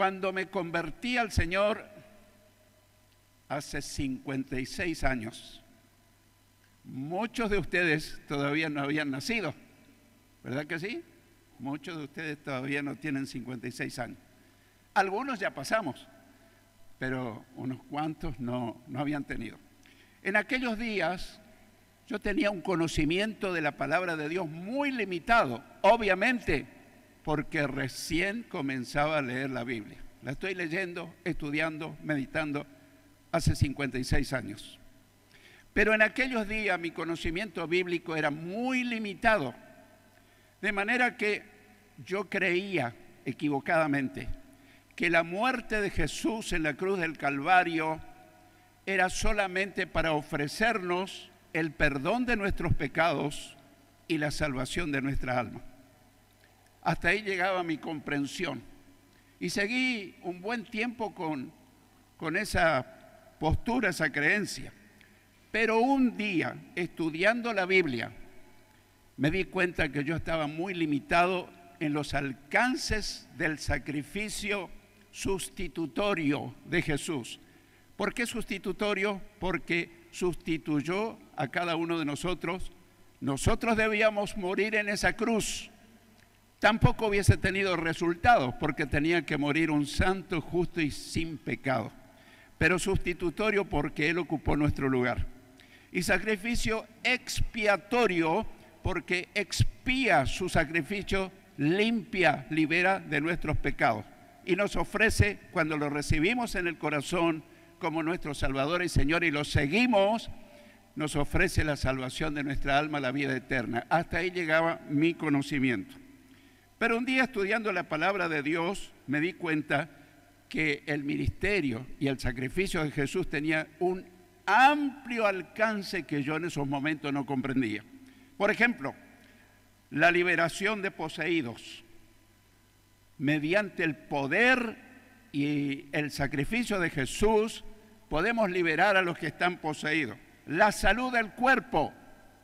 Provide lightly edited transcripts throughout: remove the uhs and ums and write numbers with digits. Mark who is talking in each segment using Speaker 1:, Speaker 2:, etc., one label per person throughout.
Speaker 1: Cuando me convertí al Señor hace 56 años, muchos de ustedes todavía no habían nacido, ¿verdad que sí? Muchos de ustedes todavía no tienen 56 años. Algunos ya pasamos, pero unos cuantos no habían tenido. En aquellos días yo tenía un conocimiento de la palabra de Dios muy limitado, obviamente, porque recién comenzaba a leer la Biblia. La estoy leyendo, estudiando, meditando hace 56 años. Pero en aquellos días mi conocimiento bíblico era muy limitado, de manera que yo creía equivocadamente que la muerte de Jesús en la cruz del Calvario era solamente para ofrecernos el perdón de nuestros pecados y la salvación de nuestra alma. Hasta ahí llegaba mi comprensión. Y seguí un buen tiempo con esa postura, esa creencia. Pero un día, estudiando la Biblia, me di cuenta que yo estaba muy limitado en los alcances del sacrificio sustitutorio de Jesús. ¿Por qué sustitutorio? Porque sustituyó a cada uno de nosotros. Nosotros debíamos morir en esa cruz. Tampoco hubiese tenido resultados porque tenía que morir un santo, justo y sin pecado. Pero sustitutorio porque Él ocupó nuestro lugar. Y sacrificio expiatorio porque expía su sacrificio, limpia, libera de nuestros pecados. Y nos ofrece, cuando lo recibimos en el corazón como nuestro Salvador y Señor y lo seguimos, nos ofrece la salvación de nuestra alma, la vida eterna. Hasta ahí llegaba mi conocimiento. Pero un día estudiando la palabra de Dios me di cuenta que el ministerio y el sacrificio de Jesús tenía un amplio alcance que yo en esos momentos no comprendía. Por ejemplo, la liberación de poseídos. Mediante el poder y el sacrificio de Jesús podemos liberar a los que están poseídos. La salud del cuerpo,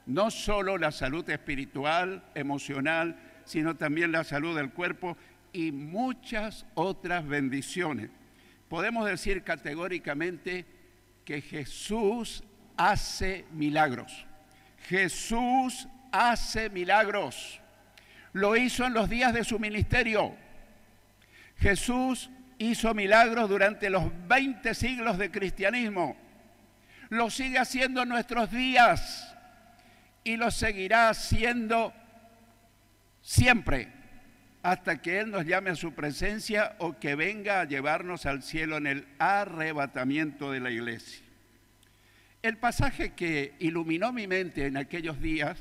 Speaker 1: no solo la salud espiritual, emocional, sino también la salud del cuerpo y muchas otras bendiciones. Podemos decir categóricamente que Jesús hace milagros. Jesús hace milagros. Lo hizo en los días de su ministerio. Jesús hizo milagros durante los 20 siglos de cristianismo. Lo sigue haciendo en nuestros días y lo seguirá haciendo siempre hasta que Él nos llame a su presencia o que venga a llevarnos al cielo en el arrebatamiento de la iglesia. El pasaje que iluminó mi mente en aquellos días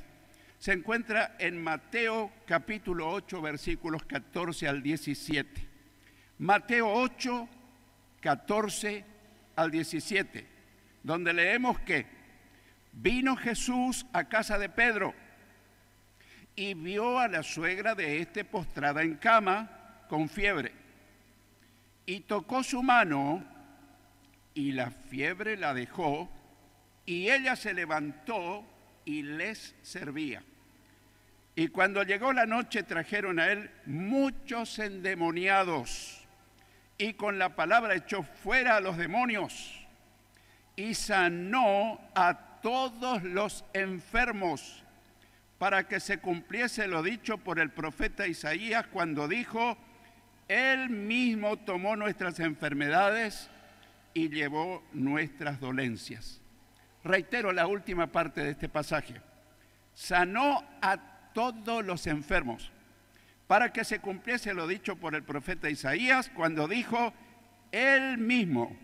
Speaker 1: se encuentra en Mateo capítulo 8, versículos 14 al 17. Mateo 8, 14 al 17, donde leemos que vino Jesús a casa de Pedro y vio a la suegra de éste postrada en cama con fiebre. Y tocó su mano y la fiebre la dejó y ella se levantó y les servía. Y cuando llegó la noche trajeron a él muchos endemoniados y con la palabra echó fuera a los demonios y sanó a todos los enfermos para que se cumpliese lo dicho por el profeta Isaías cuando dijo: Él mismo tomó nuestras enfermedades y llevó nuestras dolencias. Reitero la última parte de este pasaje. Sanó a todos los enfermos para que se cumpliese lo dicho por el profeta Isaías cuando dijo: Él mismo,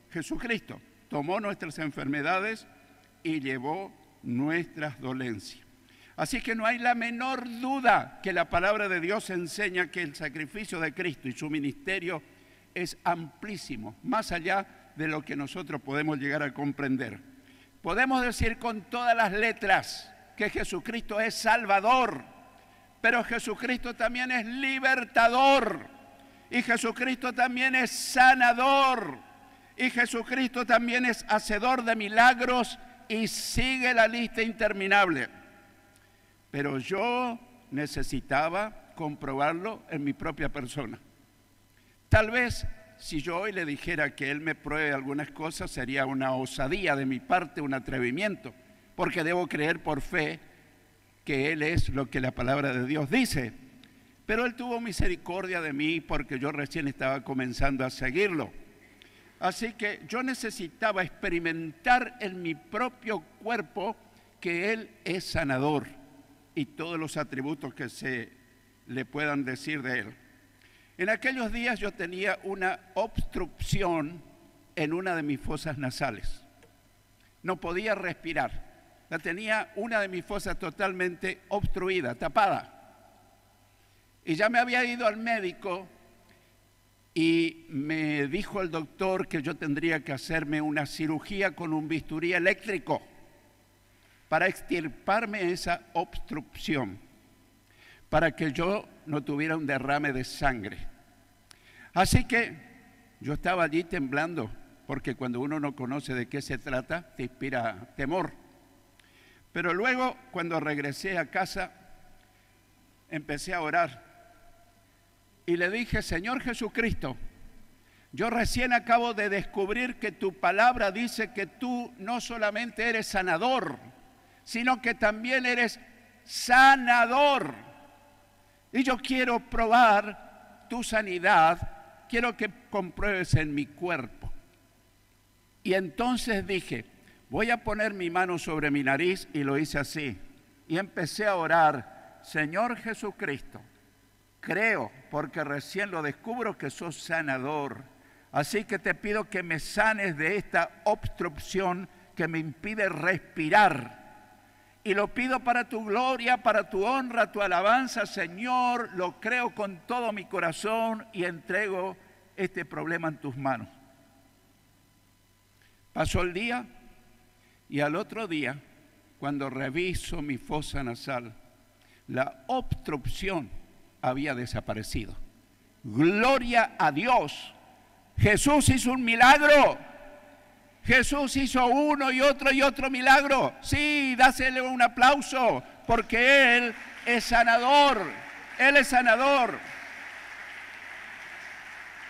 Speaker 1: Jesucristo, tomó nuestras enfermedades y llevó nuestras dolencias. Así que no hay la menor duda que la palabra de Dios enseña que el sacrificio de Cristo y su ministerio es amplísimo, más allá de lo que nosotros podemos llegar a comprender. Podemos decir con todas las letras que Jesucristo es Salvador, pero Jesucristo también es libertador, y Jesucristo también es sanador, y Jesucristo también es hacedor de milagros, y sigue la lista interminable. Pero yo necesitaba comprobarlo en mi propia persona. Tal vez si yo hoy le dijera que Él me pruebe algunas cosas sería una osadía de mi parte, un atrevimiento, porque debo creer por fe que Él es lo que la palabra de Dios dice. Pero Él tuvo misericordia de mí porque yo recién estaba comenzando a seguirlo. Así que yo necesitaba experimentar en mi propio cuerpo que Él es sanador y todos los atributos que se le puedan decir de Él. En aquellos días yo tenía una obstrucción en una de mis fosas nasales. No podía respirar. La tenía una de mis fosas totalmente obstruida, tapada. Y ya me había ido al médico y me dijo el doctor que yo tendría que hacerme una cirugía con un bisturí eléctrico para extirparme esa obstrucción, para que yo no tuviera un derrame de sangre. Así que yo estaba allí temblando, porque cuando uno no conoce de qué se trata, te inspira temor. Pero luego, cuando regresé a casa, empecé a orar y le dije: Señor Jesucristo, yo recién acabo de descubrir que tu palabra dice que tú no solamente eres sanador, sino que también eres sanador. Y yo quiero probar tu sanidad, quiero que compruebes en mi cuerpo. Y entonces dije: voy a poner mi mano sobre mi nariz, y lo hice así. Y empecé a orar: Señor Jesucristo, creo, porque recién lo descubro, que sos sanador. Así que te pido que me sanes de esta obstrucción que me impide respirar. Y lo pido para tu gloria, para tu honra, tu alabanza, Señor. Lo creo con todo mi corazón y entrego este problema en tus manos. Pasó el día y al otro día, cuando reviso mi fosa nasal, la obstrucción había desaparecido. Gloria a Dios. Jesús hizo un milagro. Jesús hizo uno y otro milagro. Sí, dásele un aplauso, porque Él es sanador. Él es sanador.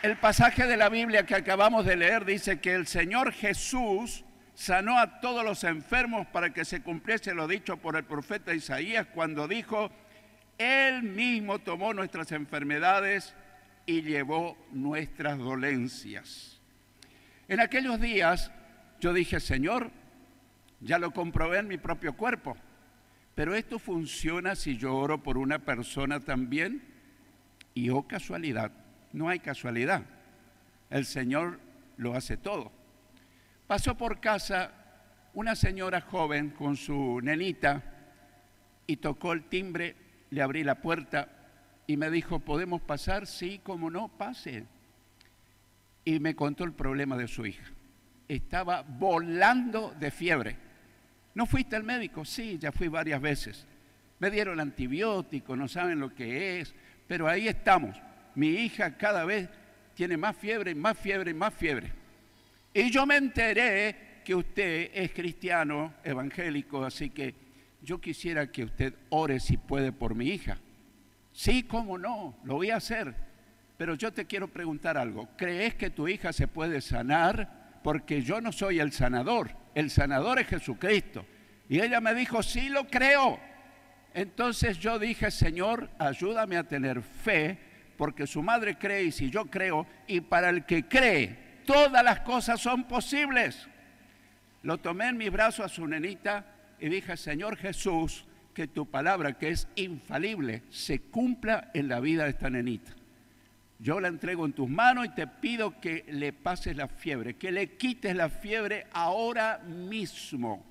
Speaker 1: El pasaje de la Biblia que acabamos de leer dice que el Señor Jesús sanó a todos los enfermos para que se cumpliese lo dicho por el profeta Isaías cuando dijo: Él mismo tomó nuestras enfermedades y llevó nuestras dolencias. En aquellos días yo dije: Señor, ya lo comprobé en mi propio cuerpo, pero esto funciona si yo oro por una persona también. Y oh casualidad, no hay casualidad, el Señor lo hace todo. Pasó por casa una señora joven con su nenita y tocó el timbre. Le abrí la puerta y me dijo: ¿podemos pasar? Sí, cómo no, pase. Y me contó el problema de su hija. Estaba volando de fiebre. ¿No fuiste al médico? Sí, ya fui varias veces. Me dieron antibiótico, no saben lo que es, pero ahí estamos. Mi hija cada vez tiene más fiebre, más fiebre, más fiebre. Y yo me enteré que usted es cristiano evangélico, así que yo quisiera que usted ore si puede por mi hija. Sí, cómo no, lo voy a hacer. Pero yo te quiero preguntar algo. ¿Crees que tu hija se puede sanar? Porque yo no soy el sanador es Jesucristo. Y ella me dijo: sí, lo creo. Entonces yo dije: Señor, ayúdame a tener fe, porque su madre cree y si yo creo, y para el que cree, todas las cosas son posibles. Lo tomé en mis brazos a su nenita y dije: Señor Jesús, que tu palabra, que es infalible, se cumpla en la vida de esta nenita. Yo la entrego en tus manos y te pido que le pases la fiebre, que le quites la fiebre ahora mismo.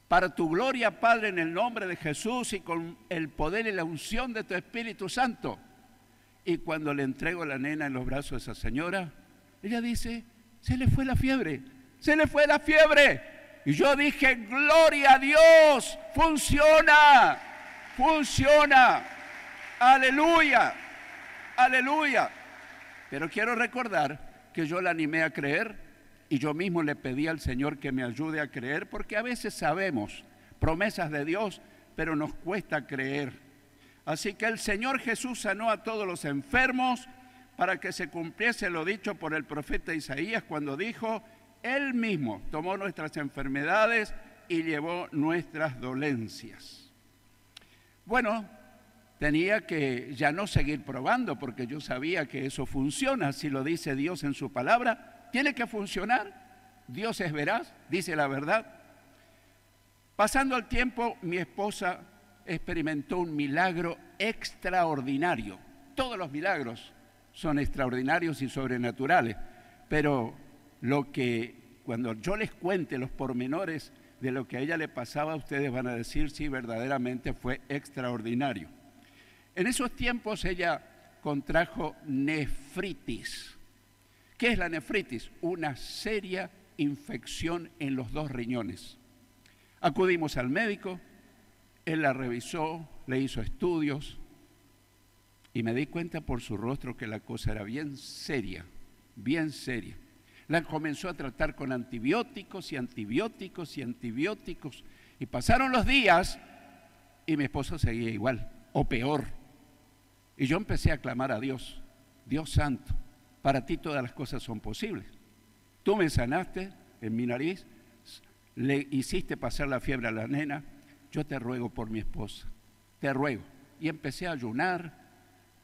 Speaker 1: Para tu gloria, Padre, en el nombre de Jesús y con el poder y la unción de tu Espíritu Santo. Y cuando le entrego a la nena en los brazos de esa señora, ella dice: se le fue la fiebre, se le fue la fiebre. Y yo dije: gloria a Dios, funciona, funciona, aleluya, aleluya. Pero quiero recordar que yo la animé a creer y yo mismo le pedí al Señor que me ayude a creer, porque a veces sabemos promesas de Dios, pero nos cuesta creer. Así que el Señor Jesús sanó a todos los enfermos, para que se cumpliese lo dicho por el profeta Isaías cuando dijo: Él mismo tomó nuestras enfermedades y llevó nuestras dolencias. Bueno, tenía que ya no seguir probando, porque yo sabía que eso funciona. Si lo dice Dios en su palabra, tiene que funcionar. Dios es veraz, dice la verdad. Pasando el tiempo, mi esposa experimentó un milagro extraordinario. Todos los milagros son extraordinarios y sobrenaturales, pero cuando yo les cuente los pormenores de lo que a ella le pasaba, ustedes van a decir sí, verdaderamente fue extraordinario. En esos tiempos ella contrajo nefritis. ¿Qué es la nefritis? Una seria infección en los 2 riñones. Acudimos al médico, él la revisó, le hizo estudios y me di cuenta por su rostro que la cosa era bien seria, bien seria. La comenzó a tratar con antibióticos y antibióticos y antibióticos. Y pasaron los días y mi esposo seguía igual o peor. Y yo empecé a clamar a Dios: Dios santo, para ti todas las cosas son posibles. Tú me sanaste en mi nariz, le hiciste pasar la fiebre a la nena, yo te ruego por mi esposa, te ruego. Y empecé a ayunar,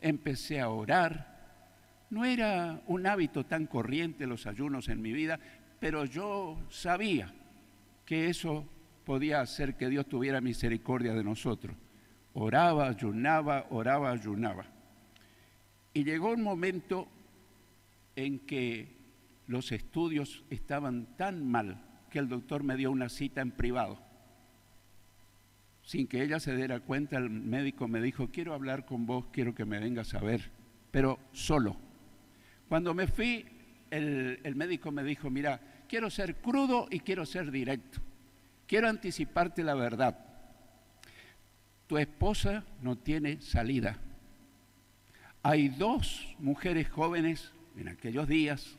Speaker 1: empecé a orar. No era un hábito tan corriente los ayunos en mi vida, pero yo sabía que eso podía hacer que Dios tuviera misericordia de nosotros. Oraba, ayunaba, oraba, ayunaba. Y llegó un momento en que los estudios estaban tan mal que el doctor me dio una cita en privado. Sin que ella se diera cuenta, el médico me dijo: quiero hablar con vos, quiero que me vengas a ver, pero solo. Cuando me fui, el médico me dijo: mira, quiero ser crudo y quiero ser directo. Quiero anticiparte la verdad. Tu esposa no tiene salida. Hay 2 mujeres jóvenes en aquellos días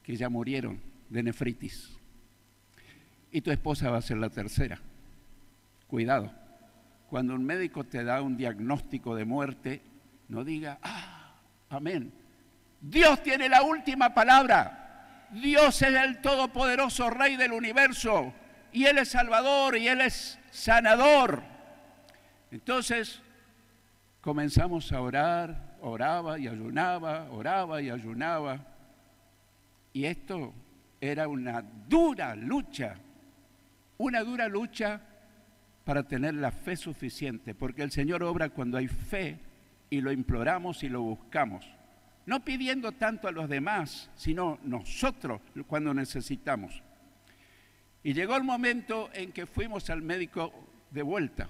Speaker 1: que ya murieron de nefritis. Y tu esposa va a ser la tercera. Cuidado. Cuando un médico te da un diagnóstico de muerte, no diga: amén. Dios tiene la última palabra. Dios es el todopoderoso Rey del universo. Y Él es Salvador y Él es sanador. Entonces comenzamos a orar, oraba y ayunaba, oraba y ayunaba. Y esto era una dura lucha para tener la fe suficiente, porque el Señor obra cuando hay fe y lo imploramos y lo buscamos. No pidiendo tanto a los demás, sino nosotros cuando necesitamos. Y llegó el momento en que fuimos al médico de vuelta.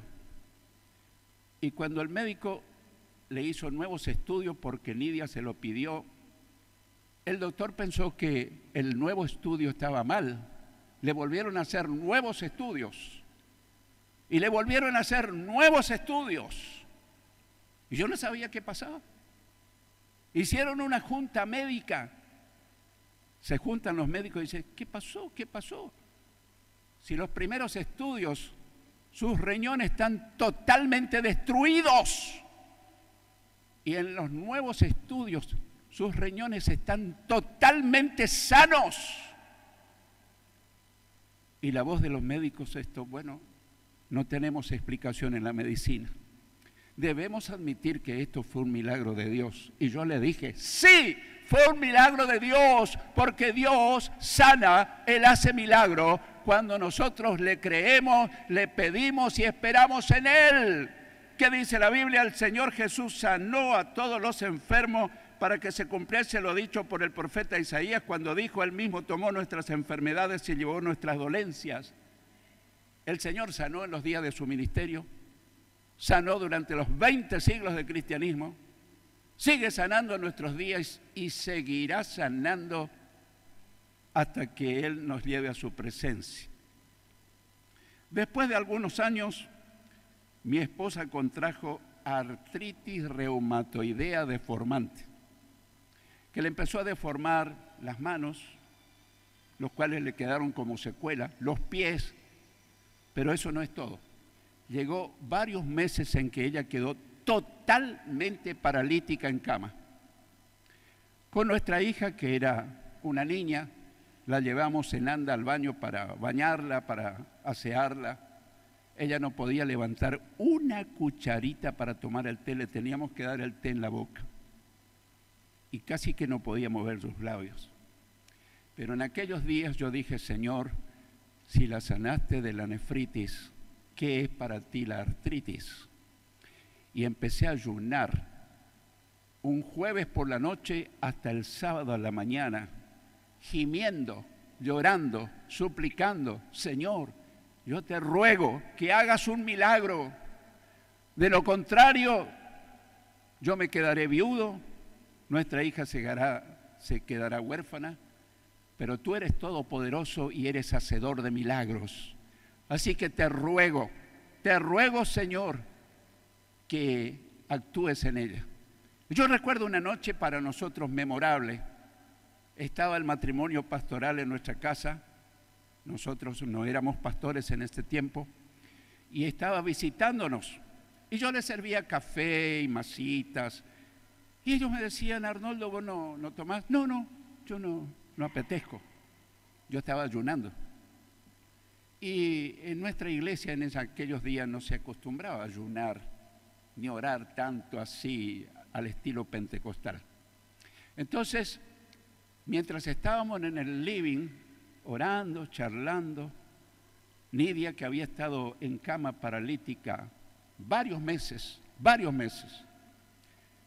Speaker 1: Y cuando el médico le hizo nuevos estudios, porque Nidia se lo pidió, el doctor pensó que el nuevo estudio estaba mal. Le volvieron a hacer nuevos estudios. Y le volvieron a hacer nuevos estudios. Y yo no sabía qué pasaba. Hicieron una junta médica. Se juntan los médicos y dicen: ¿qué pasó? ¿Qué pasó? Si los primeros estudios, sus riñones están totalmente destruidos. Y en los nuevos estudios, sus riñones están totalmente sanos. Y la voz de los médicos es: bueno, no tenemos explicación en la medicina. Debemos admitir que esto fue un milagro de Dios. Y yo le dije: sí, fue un milagro de Dios, porque Dios sana, Él hace milagro cuando nosotros le creemos, le pedimos y esperamos en Él. ¿Qué dice la Biblia? El Señor Jesús sanó a todos los enfermos para que se cumpliese lo dicho por el profeta Isaías cuando dijo: Él mismo tomó nuestras enfermedades y llevó nuestras dolencias. El Señor sanó en los días de su ministerio, sanó durante los 20 siglos de cristianismo, sigue sanando en nuestros días y seguirá sanando hasta que Él nos lleve a su presencia. Después de algunos años, mi esposa contrajo artritis reumatoidea deformante, que le empezó a deformar las manos, los cuales le quedaron como secuela, los pies, pero eso no es todo. Llegó varios meses en que ella quedó totalmente paralítica en cama. Con nuestra hija, que era una niña, la llevamos en anda al baño para bañarla, para asearla. Ella no podía levantar una cucharita para tomar el té, le teníamos que dar el té en la boca. Y casi que no podía mover sus labios. Pero en aquellos días yo dije, Señor, si la sanaste de la nefritis, ¿qué es para ti la artritis? Y empecé a ayunar un jueves por la noche hasta el sábado a la mañana, gimiendo, llorando, suplicando, Señor, yo te ruego que hagas un milagro. De lo contrario, yo me quedaré viudo, nuestra hija se quedará huérfana, pero tú eres todopoderoso y eres hacedor de milagros. Así que te ruego, Señor, que actúes en ella. Yo recuerdo una noche para nosotros memorable. Estaba el matrimonio pastoral en nuestra casa. Nosotros no éramos pastores en este tiempo. Y estaba visitándonos. Y yo les servía café y masitas. Y ellos me decían, Arnoldo, ¿vos no tomás? No, yo no apetezco. Yo estaba ayunando. Y en nuestra iglesia en aquellos días no se acostumbraba a ayunar, ni orar tanto así al estilo pentecostal. Entonces, mientras estábamos en el living, orando, charlando, Nidia, que había estado en cama paralítica varios meses,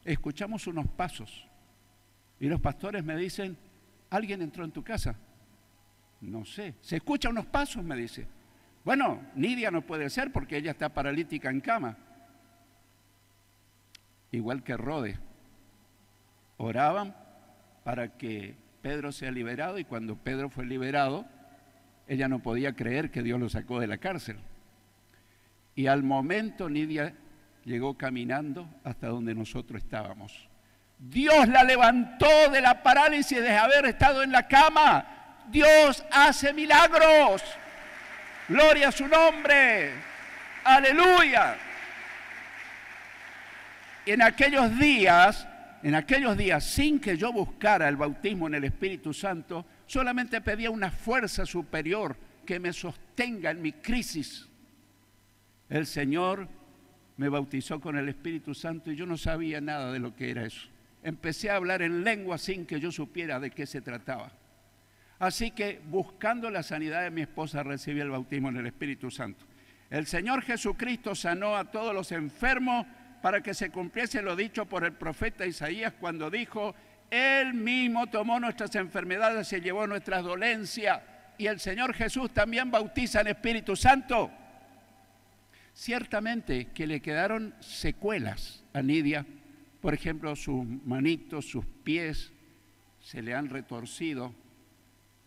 Speaker 1: escuchamos unos pasos y los pastores me dicen, ¿alguien entró en tu casa? No sé, se escuchan unos pasos, me dice. Bueno, Nidia no puede ser porque ella está paralítica en cama. Igual que Rode, oraban para que Pedro sea liberado y cuando Pedro fue liberado, ella no podía creer que Dios lo sacó de la cárcel. Y al momento Nidia llegó caminando hasta donde nosotros estábamos. Dios la levantó de la parálisis de haber estado en la cama. Dios hace milagros. Gloria a su nombre. Aleluya. En aquellos días, sin que yo buscara el bautismo en el Espíritu Santo, solamente pedía una fuerza superior que me sostenga en mi crisis. El Señor me bautizó con el Espíritu Santo y yo no sabía nada de lo que era eso. Empecé a hablar en lengua sin que yo supiera de qué se trataba. Así que, buscando la sanidad de mi esposa, recibí el bautismo en el Espíritu Santo. El Señor Jesucristo sanó a todos los enfermos para que se cumpliese lo dicho por el profeta Isaías cuando dijo, Él mismo tomó nuestras enfermedades y llevó nuestras dolencias. Y el Señor Jesús también bautiza en Espíritu Santo. Ciertamente que le quedaron secuelas a Nidia. Por ejemplo, sus manitos, sus pies se le han retorcido.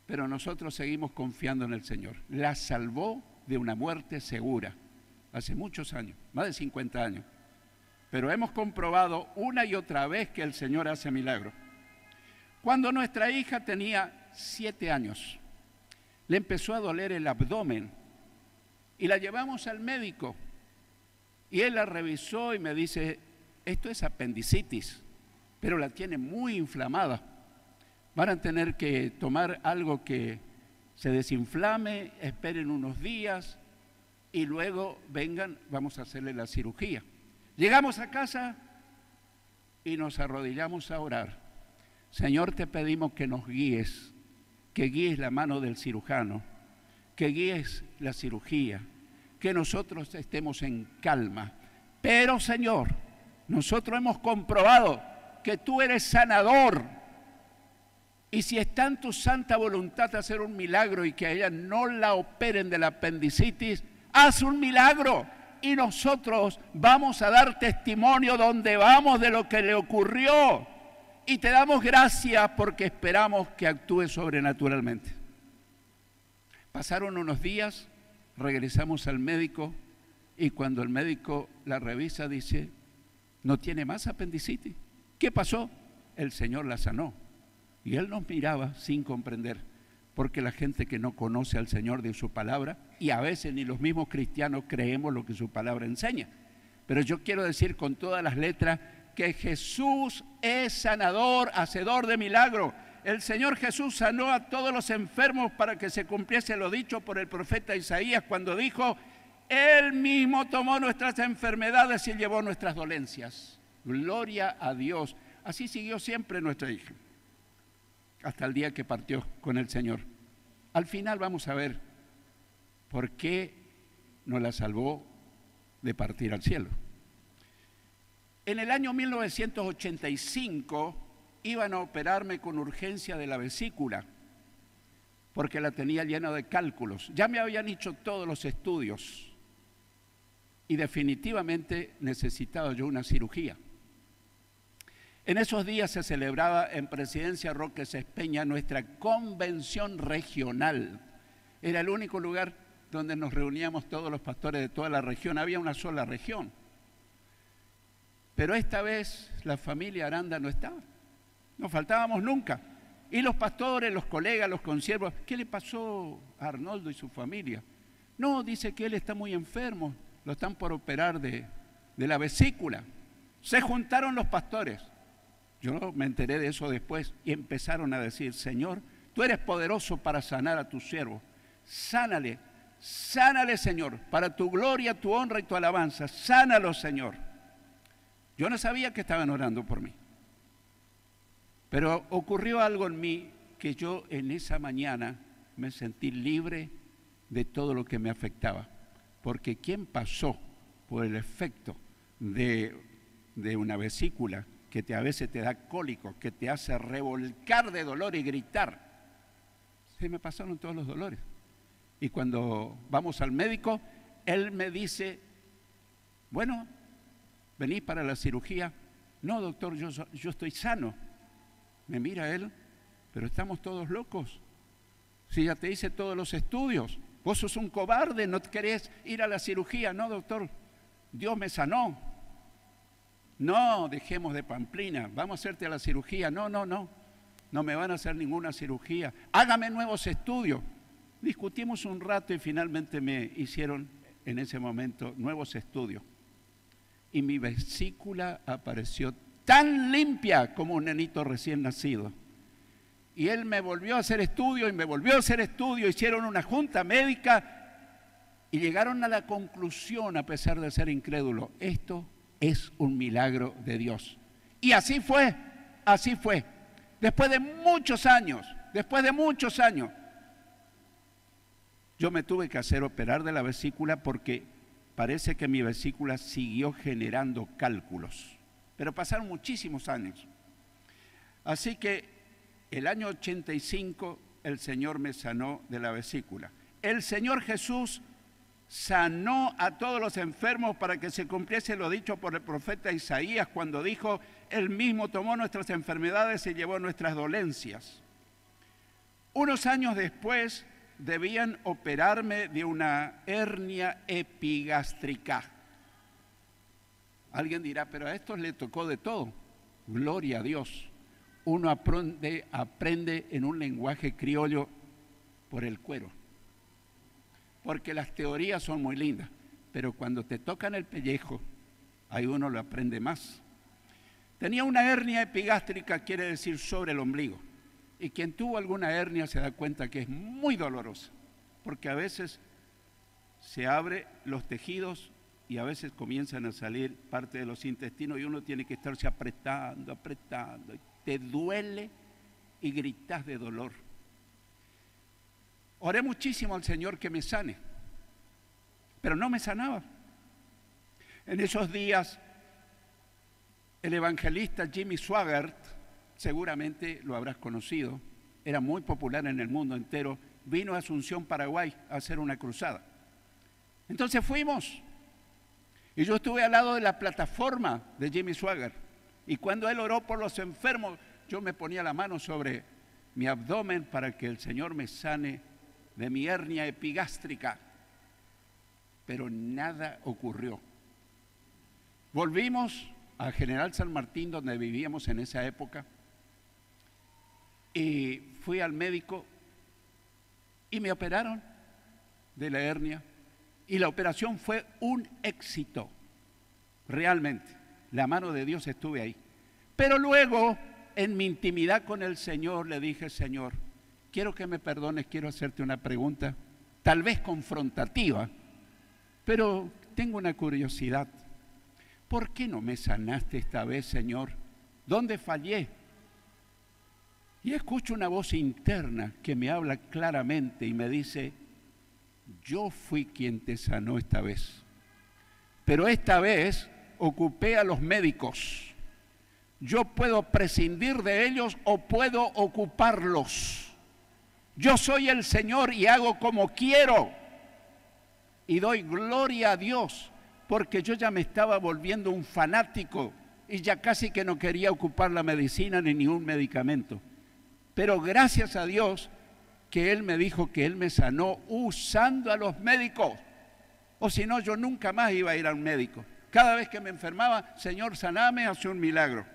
Speaker 1: Pero nosotros seguimos confiando en el Señor. La salvó de una muerte segura. Hace muchos años, más de 50 años. Pero hemos comprobado una y otra vez que el Señor hace milagros. Cuando nuestra hija tenía 7 años, le empezó a doler el abdomen y la llevamos al médico y él la revisó y me dice, esto es apendicitis, pero la tiene muy inflamada. Van a tener que tomar algo que se desinflame, esperen unos días y luego vengan, vamos a hacerle la cirugía. Llegamos a casa y nos arrodillamos a orar. Señor, te pedimos que nos guíes, que guíes la mano del cirujano, que guíes la cirugía, que nosotros estemos en calma. Pero, Señor, nosotros hemos comprobado que tú eres sanador. Y si está en tu santa voluntad hacer un milagro y que a ella no la operen de la apendicitis, haz un milagro. Y nosotros vamos a dar testimonio donde vamos de lo que le ocurrió. Y te damos gracias porque esperamos que actúe sobrenaturalmente. Pasaron unos días, regresamos al médico y cuando el médico la revisa dice, no tiene más apendicitis. ¿Qué pasó? El Señor la sanó. Y él nos miraba sin comprender, porque la gente que no conoce al Señor de su palabra, y a veces ni los mismos cristianos creemos lo que su palabra enseña. Pero yo quiero decir con todas las letras que Jesús es sanador, hacedor de milagros. El Señor Jesús sanó a todos los enfermos para que se cumpliese lo dicho por el profeta Isaías cuando dijo: Él mismo tomó nuestras enfermedades y llevó nuestras dolencias. Gloria a Dios. Así siguió siempre nuestra hija, hasta el día que partió con el Señor. Al final vamos a ver por qué nos la salvó de partir al cielo. En el año 1985 iban a operarme con urgencia de la vesícula, porque la tenía llena de cálculos. Ya me habían hecho todos los estudios y definitivamente necesitaba yo una cirugía. En esos días se celebraba en Presidencia Roque Sespeña nuestra convención regional. Era el único lugar donde nos reuníamos todos los pastores de toda la región. Había una sola región. Pero esta vez la familia Aranda no estaba. No faltábamos nunca. Y los pastores, los colegas, los consiervos, ¿qué le pasó a Arnoldo y su familia? No, dice que él está muy enfermo, lo están por operar de la vesícula. Se juntaron los pastores. Yo me enteré de eso después y empezaron a decir: Señor, tú eres poderoso para sanar a tu siervo. Sánale, sánale, Señor, para tu gloria, tu honra y tu alabanza. Sánalo, Señor. Yo no sabía que estaban orando por mí. Pero ocurrió algo en mí que yo en esa mañana me sentí libre de todo lo que me afectaba. Porque quien pasó por el efecto de una vesícula que a veces te da cólico, que te hace revolcar de dolor y gritar, se me pasaron todos los dolores. Y cuando vamos al médico, él me dice: bueno, ¿venís para la cirugía? No, doctor, yo estoy sano. Me mira él: pero estamos todos locos. Si ya te hice todos los estudios, vos sos un cobarde, no querés ir a la cirugía. No, doctor, Dios me sanó. No, dejemos de pamplina, vamos a hacerte a la cirugía. No me van a hacer ninguna cirugía. Hágame nuevos estudios. Discutimos un rato y finalmente me hicieron en ese momento nuevos estudios. Y mi vesícula apareció tan limpia como un nenito recién nacido. Y él me volvió a hacer estudio y me volvió a hacer estudio. Hicieron una junta médica y llegaron a la conclusión, a pesar de ser incrédulo: esto es un milagro de Dios. Y así fue, así fue. Después de muchos años, yo me tuve que hacer operar de la vesícula porque parece que mi vesícula siguió generando cálculos. Pero pasaron muchísimos años. Así que el año 85 el Señor me sanó de la vesícula. El Señor Jesús sanó a todos los enfermos para que se cumpliese lo dicho por el profeta Isaías cuando dijo: Él mismo tomó nuestras enfermedades y llevó nuestras dolencias. Unos años después debían operarme de una hernia epigástrica. Alguien dirá: pero a estos le tocó de todo. Gloria a Dios. Uno aprende en un lenguaje criollo por el cuero. Porque las teorías son muy lindas, pero cuando te tocan el pellejo, ahí uno lo aprende más. Tenía una hernia epigástrica, quiere decir sobre el ombligo. Y quien tuvo alguna hernia se da cuenta que es muy dolorosa, porque a veces se abren los tejidos y a veces comienzan a salir parte de los intestinos y uno tiene que estarse apretando, y te duele y gritas de dolor. Oré muchísimo al Señor que me sane, pero no me sanaba. En esos días, el evangelista Jimmy Swaggart, seguramente lo habrás conocido, era muy popular en el mundo entero, vino a Asunción, Paraguay, a hacer una cruzada. Entonces fuimos, y yo estuve al lado de la plataforma de Jimmy Swaggart, y cuando él oró por los enfermos, yo me ponía la mano sobre mi abdomen para que el Señor me sane de mi hernia epigástrica, pero nada ocurrió. Volvimos a General San Martín, donde vivíamos en esa época, y fui al médico y me operaron de la hernia, y la operación fue un éxito, realmente. la mano de Dios estuve ahí. Pero luego, en mi intimidad con el Señor, le dije, Señor, quiero que me perdones, quiero hacerte una pregunta, tal vez confrontativa, pero tengo una curiosidad. ¿Por qué no me sanaste esta vez, Señor? ¿Dónde fallé? Y escucho una voz interna que me habla claramente y me dice, yo fui quien te sanó esta vez, pero esta vez ocupé a los médicos. Yo puedo prescindir de ellos o puedo ocuparlos. Yo soy el Señor y hago como quiero. Y doy gloria a Dios, porque yo ya me estaba volviendo un fanático y ya casi que no quería ocupar la medicina ni ningún medicamento. Pero gracias a Dios que Él me dijo que Él me sanó usando a los médicos. O si no, yo nunca más iba a ir a un médico. Cada vez que me enfermaba, Señor, saname, hace un milagro.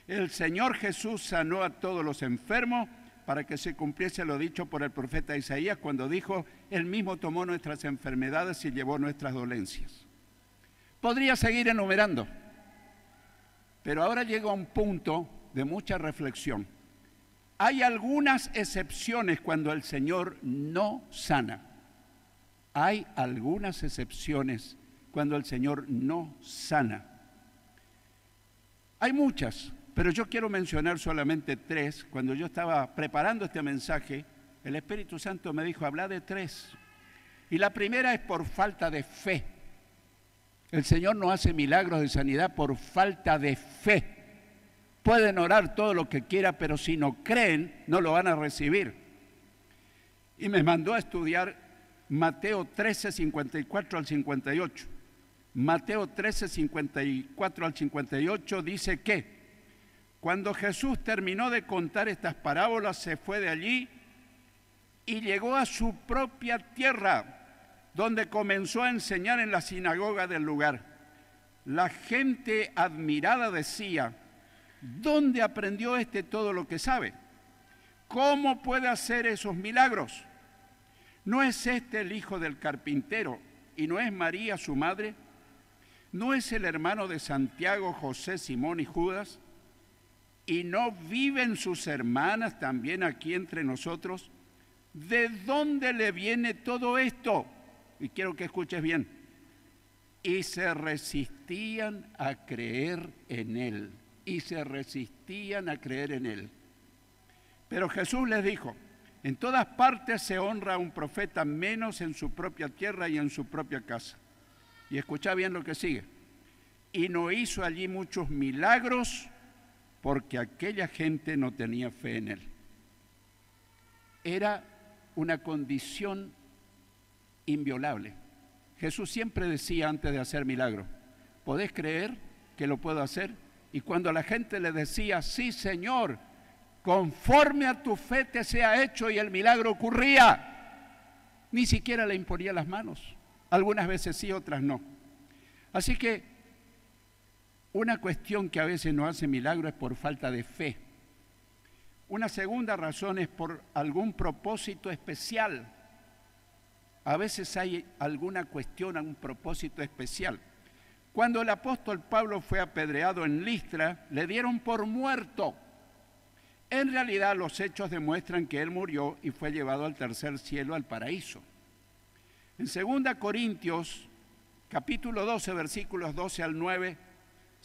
Speaker 1: El Señor Jesús sanó a todos los enfermos para que se cumpliese lo dicho por el profeta Isaías cuando dijo, Él mismo tomó nuestras enfermedades y llevó nuestras dolencias. Podría seguir enumerando, pero ahora llega a un punto de mucha reflexión. Hay algunas excepciones cuando el Señor no sana. Hay algunas excepciones cuando el Señor no sana. Hay muchas, pero yo quiero mencionar solamente 3. Cuando yo estaba preparando este mensaje, el Espíritu Santo me dijo, habla de 3. Y la primera es por falta de fe. El Señor no hace milagros de sanidad por falta de fe. Pueden orar todo lo que quieran, pero si no creen, no lo van a recibir. Y me mandó a estudiar Mateo 13, 54 al 58. Mateo 13, 54 al 58 dice que cuando Jesús terminó de contar estas parábolas, se fue de allí y llegó a su propia tierra, donde comenzó a enseñar en la sinagoga del lugar. La gente admirada decía, ¿dónde aprendió todo lo que sabe? ¿Cómo puede hacer esos milagros? ¿No es este el hijo del carpintero y no es María su madre? ¿No es el hermano de Santiago, José, Simón y Judas? ¿Y no viven sus hermanas también aquí entre nosotros? ¿De dónde le viene todo esto? Y quiero que escuches bien. Y se resistían a creer en él. Y se resistían a creer en él. Pero Jesús les dijo, en todas partes se honra a un profeta, menos en su propia tierra y en su propia casa. Y escucha bien lo que sigue. Y no hizo allí muchos milagros porque aquella gente no tenía fe en él. Era una condición inviolable. Jesús siempre decía antes de hacer milagros, ¿podés creer que lo puedo hacer? Y cuando la gente le decía, sí, Señor, conforme a tu fe te sea hecho, y el milagro ocurría, ni siquiera le imponía las manos. Algunas veces sí, otras no. Así que una cuestión que a veces no hace milagro es por falta de fe. Una segunda razón es por algún propósito especial. A veces hay alguna cuestión, algún propósito especial. Cuando el apóstol Pablo fue apedreado en Listra, le dieron por muerto. En realidad los hechos demuestran que él murió y fue llevado al tercer cielo, al paraíso. En 2 Corintios, capítulo 12, versículos 12 al 9,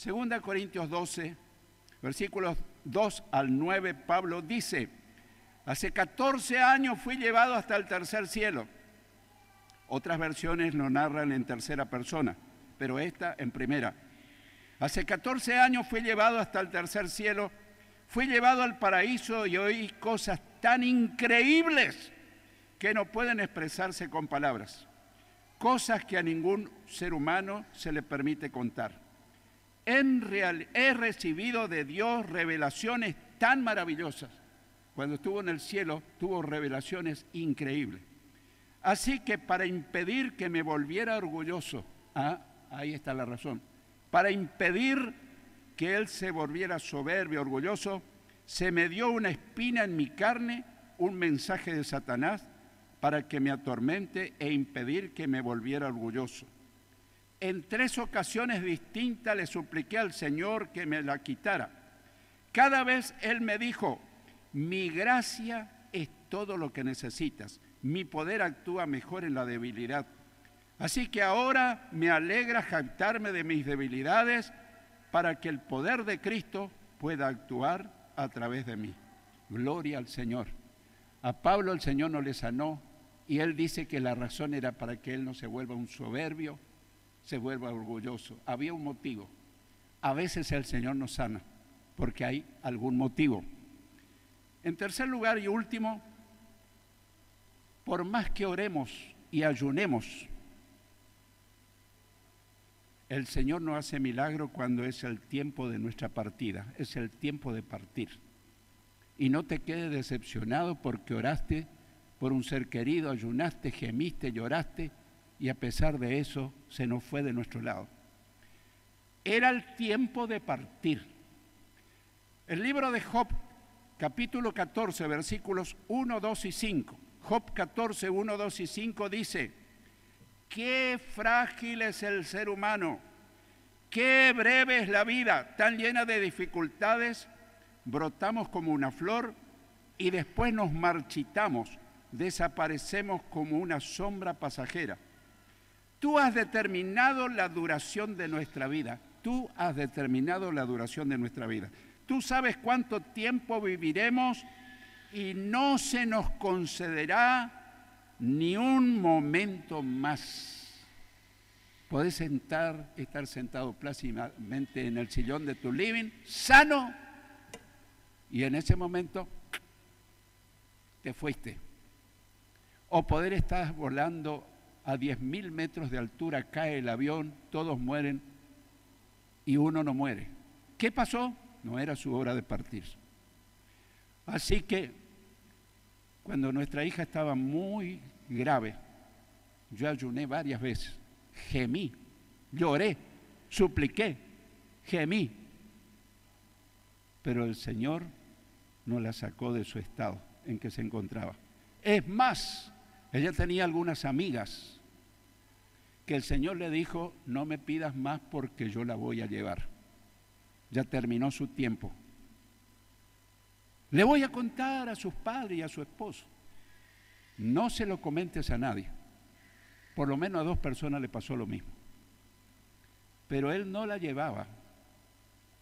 Speaker 1: 2 Corintios 12, versículos 2 al 9, Pablo dice, hace 14 años fui llevado hasta el tercer cielo. Otras versiones lo narran en tercera persona, pero esta en primera. Hace 14 años fui llevado hasta el tercer cielo, fui llevado al paraíso y oí cosas tan increíbles que no pueden expresarse con palabras. Cosas que a ningún ser humano se le permite contar. He recibido de Dios revelaciones tan maravillosas. Cuando estuvo en el cielo, tuvo revelaciones increíbles. Así que para impedir que me volviera orgulloso, ahí está la razón, para impedir que él se volviera soberbio, orgulloso, se me dio una espina en mi carne, un mensaje de Satanás, para que me atormente e impedir que me volviera orgulloso. En 3 ocasiones distintas le supliqué al Señor que me la quitara. Cada vez Él me dijo, mi gracia es todo lo que necesitas. Mi poder actúa mejor en la debilidad. Así que ahora me alegra jactarme de mis debilidades para que el poder de Cristo pueda actuar a través de mí. Gloria al Señor. A Pablo el Señor no le sanó y él dice que la razón era para que él no se vuelva un soberbio, se vuelva orgulloso. Había un motivo. A veces el Señor nos sana porque hay algún motivo. En tercer lugar y último, por más que oremos y ayunemos, el Señor no hace milagro cuando es el tiempo de nuestra partida, es el tiempo de partir. Y no te quedes decepcionado porque oraste por un ser querido, ayunaste, gemiste, lloraste y a pesar de eso se nos fue de nuestro lado. Era el tiempo de partir. El libro de Job, capítulo 14, versículos 1, 2 y 5. Job 14, 1, 2 y 5 dice: qué frágil es el ser humano, qué breve es la vida, tan llena de dificultades. Brotamos como una flor y después nos marchitamos, desaparecemos como una sombra pasajera. Tú has determinado la duración de nuestra vida, tú has determinado la duración de nuestra vida. Tú sabes cuánto tiempo viviremos y no se nos concederá ni un momento más. Podés estar sentado plácidamente en el sillón de tu living, sano, y en ese momento te fuiste. O poder estar volando a 10.000 metros de altura, cae el avión, todos mueren y uno no muere. ¿Qué pasó? No era su hora de partir. Así que cuando nuestra hija estaba muy grave, yo ayuné varias veces, gemí, lloré, supliqué, gemí, pero el Señor no la sacó de su estado en que se encontraba. Es más, ella tenía algunas amigas que el Señor le dijo, no me pidas más porque yo la voy a llevar. Ya terminó su tiempo. Le voy a contar a sus padres y a su esposo. No se lo comentes a nadie. Por lo menos a 2 personas le pasó lo mismo. Pero él no la llevaba.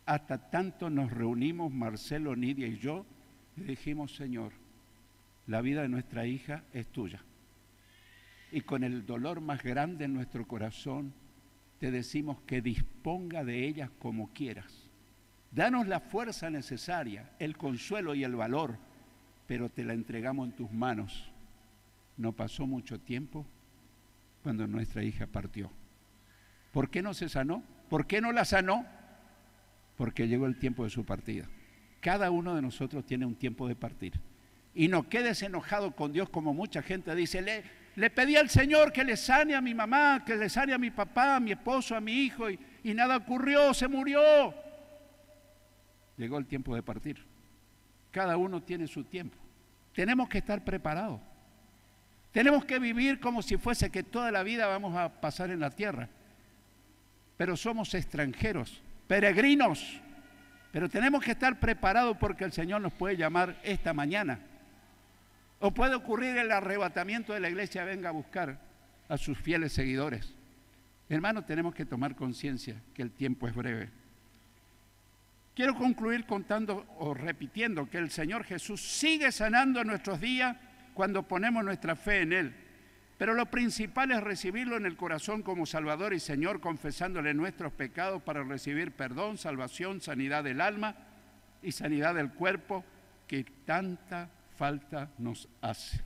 Speaker 1: Hasta tanto nos reunimos, Marcelo, Nidia y yo, y dijimos, Señor, la vida de nuestra hija es tuya. Y con el dolor más grande en nuestro corazón, te decimos que disponga de ella como quieras. Danos la fuerza necesaria, el consuelo y el valor, pero te la entregamos en tus manos. No pasó mucho tiempo cuando nuestra hija partió. ¿Por qué no se sanó? ¿Por qué no la sanó? Porque llegó el tiempo de su partida. Cada uno de nosotros tiene un tiempo de partir. Y no quedes enojado con Dios como mucha gente dice, le pedí al Señor que le sane a mi mamá, que le sane a mi papá, a mi esposo, a mi hijo, y nada ocurrió, se murió. Llegó el tiempo de partir. Cada uno tiene su tiempo. Tenemos que estar preparados. Tenemos que vivir como si fuese que toda la vida vamos a pasar en la tierra. Pero somos extranjeros, peregrinos. Pero tenemos que estar preparados porque el Señor nos puede llamar esta mañana. O puede ocurrir el arrebatamiento de la iglesia, venga a buscar a sus fieles seguidores. Hermanos, tenemos que tomar conciencia que el tiempo es breve. Quiero concluir contando o repitiendo que el Señor Jesús sigue sanando nuestros días cuando ponemos nuestra fe en Él. Pero lo principal es recibirlo en el corazón como Salvador y Señor, confesándole nuestros pecados para recibir perdón, salvación, sanidad del alma y sanidad del cuerpo que tanta falta nos hace.